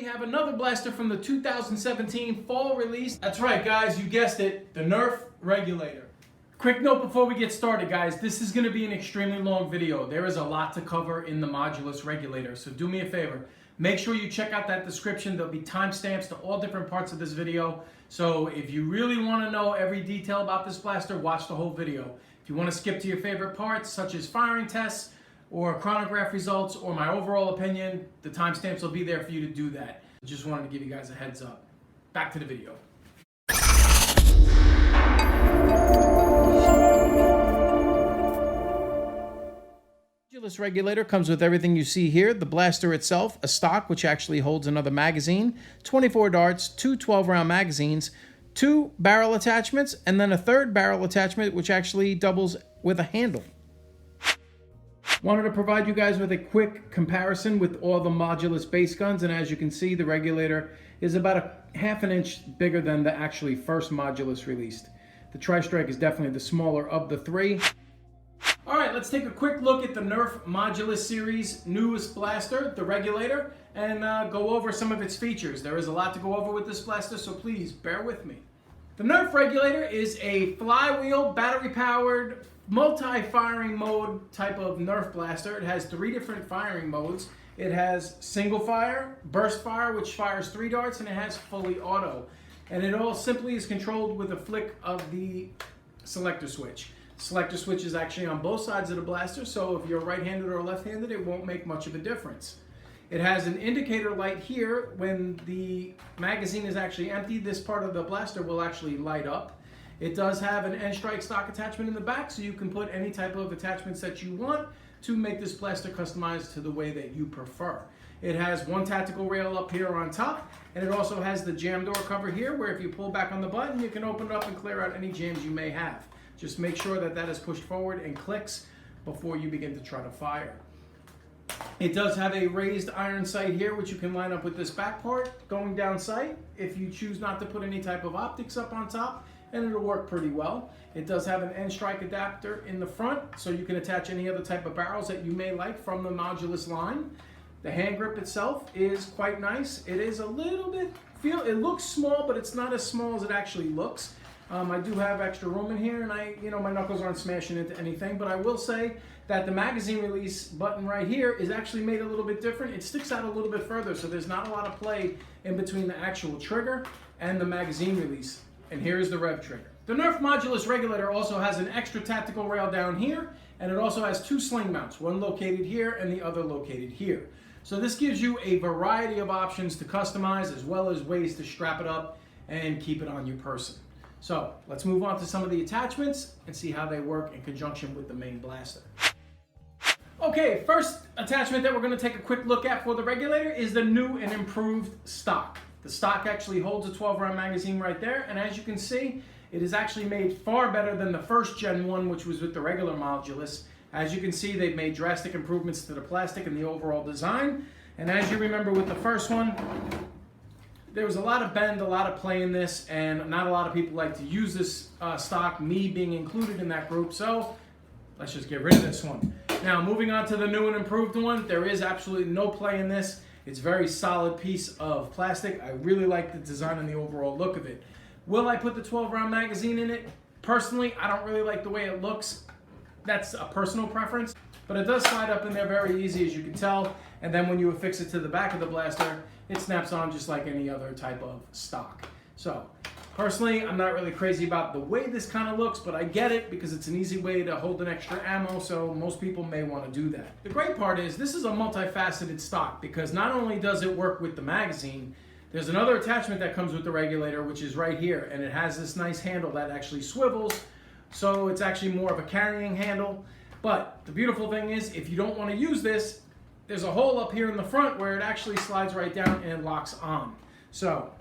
we have another blaster from the 2017 fall release. That's right, guys, you guessed it, the Nerf Regulator. Quick note before we get started, guys, this is going to be an extremely long video. There is a lot to cover in the Modulus Regulator, so do me a favor. Make sure you check out that description. There'll be timestamps to all different parts of this video. So if you really want to know every detail about this blaster, watch the whole video. If you want to skip to your favorite parts, such as firing tests, or chronograph results, or my overall opinion, the timestamps will be there for you to do that. Just wanted to give you guys a heads up. Back to the video. Modulus Regulator comes with everything you see here. The blaster itself, a stock which actually holds another magazine, 24 darts, two 12-round magazines, two barrel attachments, and then a third barrel attachment which actually doubles with a handle. Wanted to provide you guys with a quick comparison with all the Modulus base guns, and as you can see, the Regulator is about a ½ an inch bigger than the actually first Modulus released. The Tri-Strike is definitely the smaller of the three. Alright, let's take a quick look at the Nerf Modulus series newest blaster, the Regulator, and go over some of its features. There is a lot to go over with this blaster, so please bear with me. The Nerf Regulator is a flywheel, battery-powered, multi-firing mode type of Nerf blaster. It has 3 different firing modes. It has single fire, burst fire, which fires 3 darts, and it has fully auto. And it all simply is controlled with a flick of the selector switch. Selector switch is actually on both sides of the blaster, so if you're right-handed or left-handed, it won't make much of a difference. It has an indicator light here. When the magazine is actually empty, this part of the blaster will actually light up. It does have an end strike stock attachment in the back, so you can put any type of attachments that you want to make this blaster customized to the way that you prefer. It has one tactical rail up here on top, and it also has the jam door cover here, where if you pull back on the button, you can open it up and clear out any jams you may have. Just make sure that that is pushed forward and clicks before you begin to try to fire. It does have a raised iron sight here, which you can line up with this back part going down sight if you choose not to put any type of optics up on top, and it'll work pretty well. It does have an end strike adapter in the front, so you can attach any other type of barrels that you may like from the Modulus line. The hand grip itself is quite nice. It is a little bit, it looks small, but it's not as small as it actually looks. I do have extra room in here, and my knuckles aren't smashing into anything, but I will say that the magazine release button right here is actually made a little bit different. It sticks out a little bit further, so there's not a lot of play in between the actual trigger and the magazine release. And here's the rev trigger. The Nerf Modulus Regulator also has an extra tactical rail down here, and it also has 2 sling mounts, one located here and the other located here. So this gives you a variety of options to customize, as well as ways to strap it up and keep it on your person. So let's move on to some of the attachments and see how they work in conjunction with the main blaster. Okay, first attachment that we're going to take a quick look at for the Regulator is the new and improved stock. The stock actually holds a 12-round magazine right there, and as you can see, it is actually made far better than the first Gen 1, which was with the regular Modulus. As you can see, they've made drastic improvements to the plastic and the overall design, and as you remember with the first one, there was a lot of bend, a lot of play in this, and not a lot of people like to use this stock, me being included in that group, so let's just get rid of this one. Now, moving on to the new and improved one, there is absolutely no play in this. It's a very solid piece of plastic. I really like the design and the overall look of it. Will I put the 12-round magazine in it? Personally, I don't really like the way it looks. That's a personal preference, but it does slide up in there very easy, as you can tell, and then when you affix it to the back of the blaster, it snaps on just like any other type of stock. So, personally, I'm not really crazy about the way this kind of looks, but I get it because it's an easy way to hold an extra ammo, so most people may want to do that. The great part is this is a multifaceted stock, because not only does it work with the magazine, there's another attachment that comes with the Regulator, which is right here, and it has this nice handle that actually swivels, so it's actually more of a carrying handle. But the beautiful thing is, if you don't want to use this, there's a hole up here in the front where it actually slides right down and it locks on. So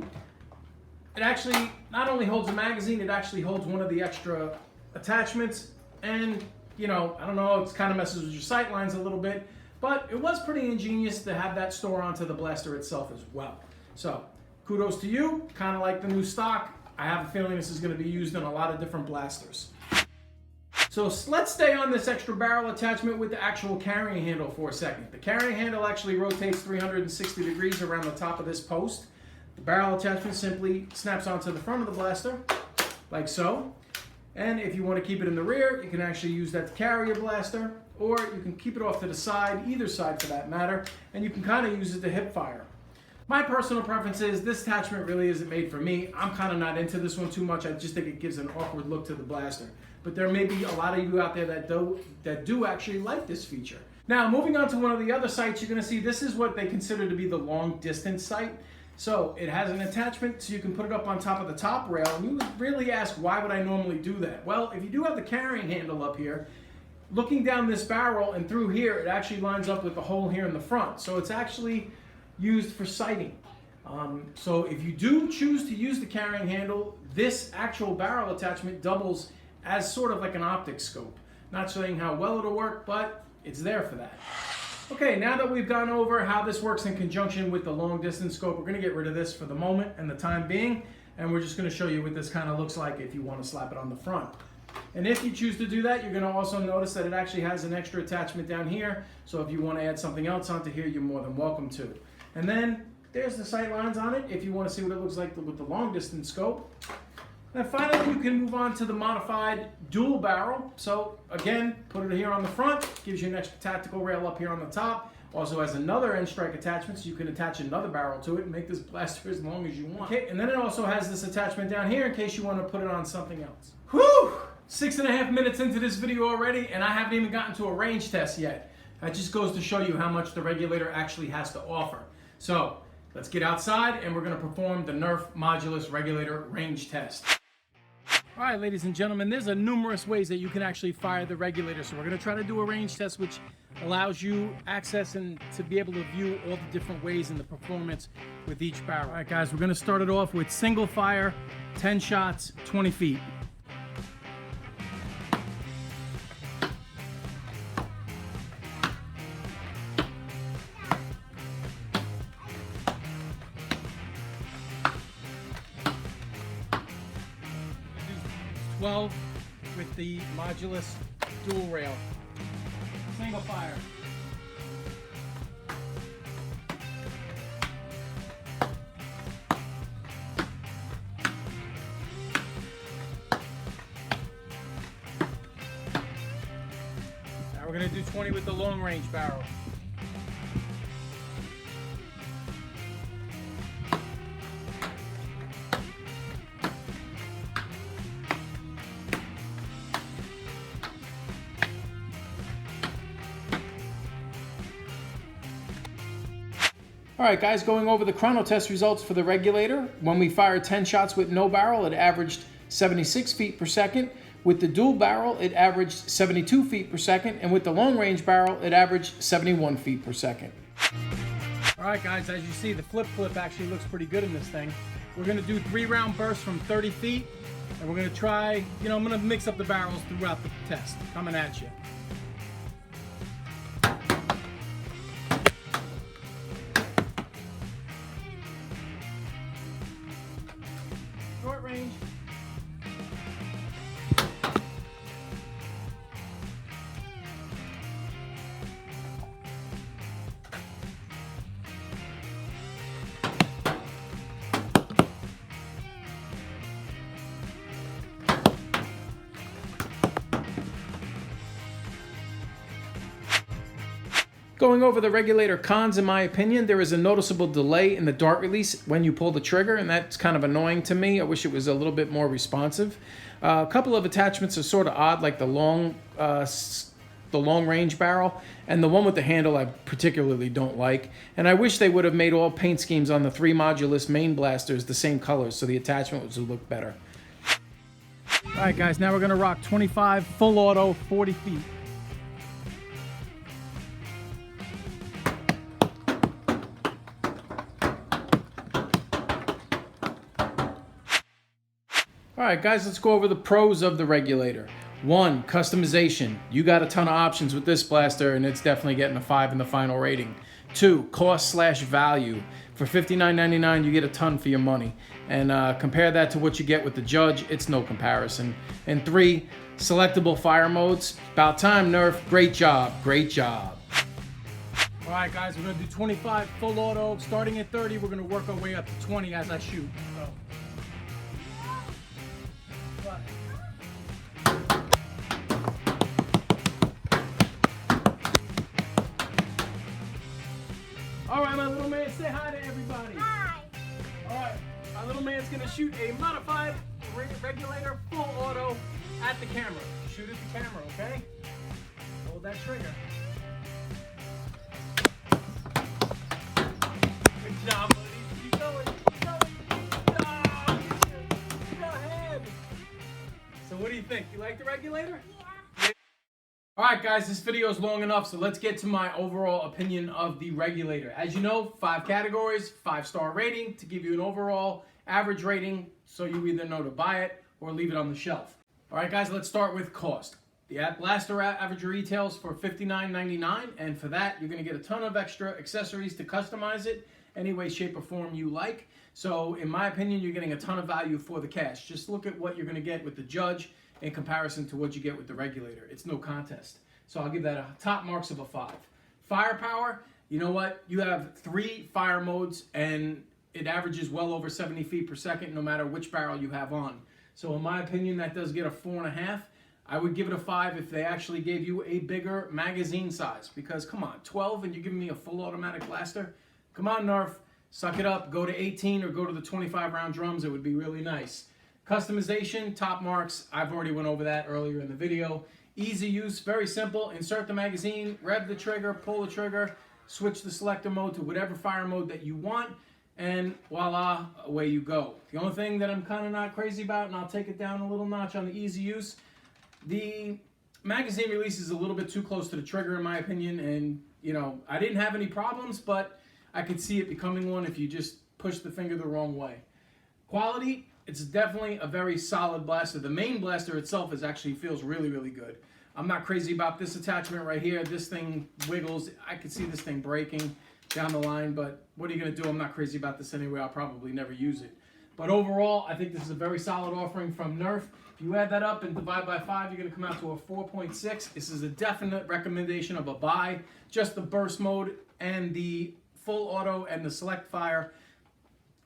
it actually not only holds a magazine, it actually holds one of the extra attachments, and I don't know, it kind of messes with your sight lines a little bit, but it was pretty ingenious to have that store onto the blaster itself as well. So kudos to you, kind of like the new stock. I have a feeling this is going to be used in a lot of different blasters. So let's stay on this extra barrel attachment with the actual carrying handle for a second. The carrying handle actually rotates 360 degrees around the top of this post. The barrel attachment simply snaps onto the front of the blaster, like so. And if you want to keep it in the rear, you can actually use that to carry your blaster, or you can keep it off to the side, either side for that matter, and you can kind of use it to hip fire. My personal preference is this attachment really isn't made for me. I'm kind of not into this one too much. I just think it gives an awkward look to the blaster. But there may be a lot of you out there that do actually like this feature. Now, moving on to one of the other sights, you're going to see this is what they consider to be the long distance sight. So it has an attachment so you can put it up on top of the top rail, and you would really ask, why would I normally do that? Well, if you do have the carrying handle up here, looking down this barrel and through here, it actually lines up with the hole here in the front. So it's actually used for sighting. So if you do choose to use the carrying handle, this actual barrel attachment doubles as sort of like an optic scope. Not saying how well it'll work, but it's there for that. Okay, now that we've gone over how this works in conjunction with the long distance scope, we're gonna get rid of this for the moment and the time being, and we're just gonna show you what this kind of looks like if you wanna slap it on the front. And if you choose to do that, you're gonna also notice that it actually has an extra attachment down here, so if you wanna add something else onto here, you're more than welcome to. And then there's the sight lines on it if you wanna see what it looks like with the long distance scope. And finally, you can move on to the modified dual barrel. So again, put it here on the front, gives you an extra tactical rail up here on the top. Also has another end strike attachment, so you can attach another barrel to it and make this blaster as long as you want. Okay, and then it also has this attachment down here in case you want to put it on something else. Whew! 6.5 minutes into this video already, and I haven't even gotten to a range test yet. That just goes to show you how much the regulator actually has to offer. So let's get outside and we're going to perform the Nerf Modulus Regulator range test. All right, ladies and gentlemen, there's numerous ways that you can actually fire the regulator. So we're going to try to do a range test which allows you access and to be able to view all the different ways in the performance with each barrel. All right, guys, we're going to start it off with single fire, 10 shots, 20 feet. Do 12 with the Modulus dual rail. Single fire. Now we're going to do 20 with the long range barrel. All right, guys, going over the chrono test results for the regulator. When we fired 10 shots with no barrel, it averaged 76 feet per second. With the dual barrel, it averaged 72 feet per second. And with the long range barrel, it averaged 71 feet per second. All right, guys, as you see, the flip actually looks pretty good in this thing. We're gonna do 3-round bursts from 30 feet. And we're gonna try, I'm gonna mix up the barrels throughout the test. Coming at you. Short range. Going over the regulator cons, in my opinion, there is a noticeable delay in the dart release when you pull the trigger, and that's kind of annoying to me. I wish it was a little bit more responsive. A couple of attachments are sort of odd, like the long range barrel, and the one with the handle I particularly don't like. And I wish they would have made all paint schemes on the 3 Modulus main blasters the same colors, so the attachment would look better. All right, guys, now we're gonna rock 25 full auto, 40 feet. All right, guys, let's go over the pros of the regulator. 1, customization. You got a ton of options with this blaster, and it's definitely getting a 5 in the final rating. 2, cost/value. For $59.99, you get a ton for your money. And compare that to what you get with the Judge, it's no comparison. And 3, selectable fire modes. About time, Nerf. Great job. Great job. All right, guys, we're gonna do 25 full auto. Starting at 30, we're gonna work our way up to 20 as I shoot. So. All right, my little man, say hi to everybody. Hi. All right, my little man's gonna shoot a modified regulator full auto at the camera. Shoot at the camera, okay? Hold that trigger. Good job, buddy. Keep going, keep going. Oh, go ahead. So what do you think? You like the regulator? Yeah. Alright guys, this video is long enough, so let's get to my overall opinion of the regulator. As you know, 5 categories, 5-star rating to give you an overall average rating, so you either know to buy it or leave it on the shelf. Alright guys, let's start with cost. The Blaster average retails for $59.99, and for that you're going to get a ton of extra accessories to customize it any way, shape, or form you like. So in my opinion, you're getting a ton of value for the cash. Just look at what you're going to get with the Judge in comparison to what you get with the regulator. It's no contest. So I'll give that a top marks of a 5. Firepower, you know what? You have 3 fire modes and it averages well over 70 feet per second no matter which barrel you have on. So in my opinion, that does get a 4.5. I would give it a 5 if they actually gave you a bigger magazine size, because come on, 12 and you're giving me a full automatic blaster? Come on, Nerf, suck it up. Go to 18 or go to the 25 round drums. It would be really nice. Customization, top marks. I've already went over that earlier in the video. Easy use, very simple. Insert the magazine, rev the trigger, pull the trigger, switch the selector mode to whatever fire mode that you want, and voila, away you go. The only thing that I'm kind of not crazy about, and I'll take it down a little notch on the easy use, the magazine release is a little bit too close to the trigger in my opinion, and you know, I didn't have any problems, but I could see it becoming one if you just push the finger the wrong way. Quality, it's definitely a very solid blaster. The main blaster itself actually feels really, really good. I'm not crazy about this attachment right here. This thing wiggles. I could see this thing breaking down the line, but what are you going to do? I'm not crazy about this anyway. I'll probably never use it. But overall, I think this is a very solid offering from Nerf. If you add that up and divide by 5, you're going to come out to a 4.6. This is a definite recommendation of a buy. Just the burst mode and the full auto and the select fire.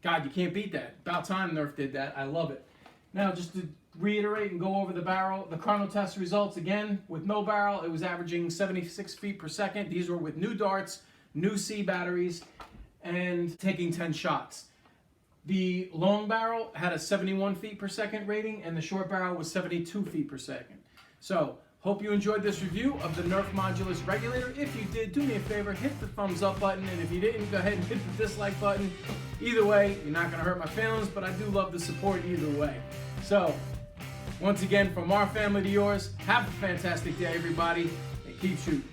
God, you can't beat that. About time Nerf did that. I love it. Now, just to reiterate and go over the barrel, the chrono test results again. With no barrel, it was averaging 76 feet per second. These were with new darts, new C batteries, and taking 10 shots. The long barrel had a 71 feet per second rating, and the short barrel was 72 feet per second. So, hope you enjoyed this review of the Nerf Modulus Regulator. If you did, do me a favor, hit the thumbs up button, and if you didn't, go ahead and hit the dislike button. Either way, you're not going to hurt my feelings, but I do love the support either way. So, once again, from our family to yours, have a fantastic day, everybody, and keep shooting.